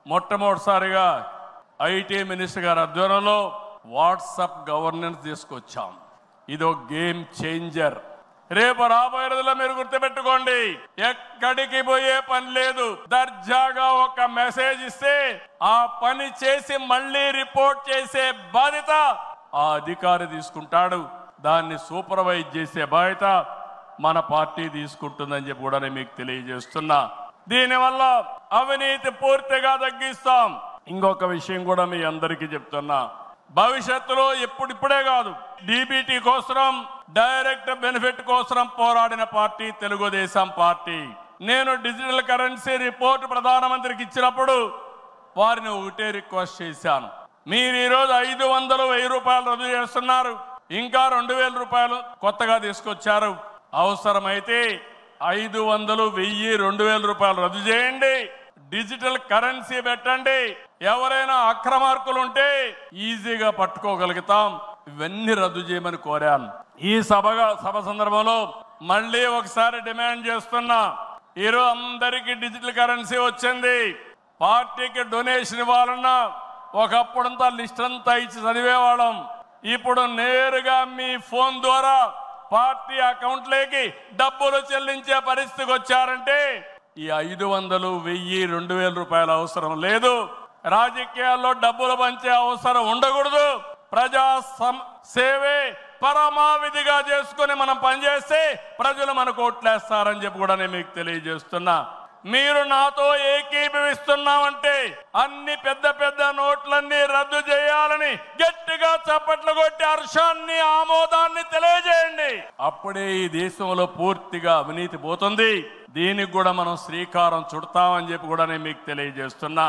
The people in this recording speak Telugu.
మొట్టమొదటిసారిగా ఐటీ మినిస్టర్ గారి ఆధ్వర్యంలో వాట్సాప్ గవర్నెన్స్ తీసుకొచ్చాం. ఇదో గేమ్ చేంజర్. రేపు రాబోయే రోజుల్లో మీరు గుర్తుపెట్టుకోండి, ఎక్కడికి పోయే పని లేదు. దర్జాగా ఒక మెసేజ్ ఇస్తే ఆ పని చేసి మళ్ళీ రిపోర్ట్ చేసే బాధ్యత ఆ అధికారి తీసుకుంటాడు. దాన్ని సూపర్వైజ్ చేసే బాధ్యత మన పార్టీ తీసుకుంటుందని చెప్పి కూడా నేను మీకు తెలియజేస్తున్నా. దీనివల్ల అవినీతి పూర్తిగా తగ్గిస్తాం. ఇంకొక విషయం కూడా మీ అందరికీ చెప్తున్నా, భవిష్యత్తులో ఇప్పుడే కాదు, డీబీటీ కోసం, డైరెక్ట్ బెనిఫిట్ కోసం పోరాడిన పార్టీ తెలుగుదేశం పార్టీ. నేను డిజిటల్ కరెన్సీ రిపోర్ట్ ప్రధానమంత్రికి ఇచ్చినప్పుడు వారిని ఒకటే రిక్వెస్ట్ చేశాను, మీరు ఈరోజు 500, 1000 రూపాయలు రద్దు చేస్తున్నారు, ఇంకా 2000 రూపాయలు కొత్తగా తీసుకొచ్చారు. అవసరమైతే 500, 1000, 2000 రూపాయలు రద్దు చేయండి, డిజిటల్ కరెన్సీ పెట్టండి. ఎవరైనా అక్రమార్కులు ఉంటే ఈజీగా పట్టుకోగలుగుతాం. ఇవన్నీ రద్దు చేయమని కోరాను. ఈ సభ సందర్భంలో మళ్ళీ ఒకసారి డిమాండ్ చేస్తున్నా, ఈరోజు అందరికీ డిజిటల్ కరెన్సీ వచ్చింది. పార్టీకి డొనేషన్ ఇవ్వాలన్నా ఒకప్పుడంతా లిస్ట్ అంతా ఇచ్చి చదివేవాళ్ళం. ఇప్పుడు నేరుగా మీ ఫోన్ ద్వారా పార్టీ అకౌంట్లోకి డబ్బులు చెల్లించే పరిస్థితికి వచ్చారంటే ఈ 500, 1000, 2000 రూపాయల అవసరం లేదు. రాజకీయాల్లో డబ్బులు పంచే అవసరం ఉండకూడదు. ప్రజా సేవే పరమావిధిగా చేసుకుని మనం పనిచేస్తే ప్రజలు మనకు ఓట్లేస్తారని చెప్పి కూడా నేను మీకు తెలియజేస్తున్నా. మీరు నాతో ఏకీభవిస్తున్నామంటే అన్ని పెద్ద నోట్లన్నీ రద్దు చేయాలని గట్టిగా చప్పట్లు కొట్టి హర్షాన్ని, ఆమోదాన్ని తెలియజేయండి. అప్పుడే ఈ దేశంలో పూర్తిగా అవినీతి పోతుంది. దీనికి కూడా మనం శ్రీకారం చుడతామని చెప్పి కూడా నేను మీకు తెలియజేస్తున్నా.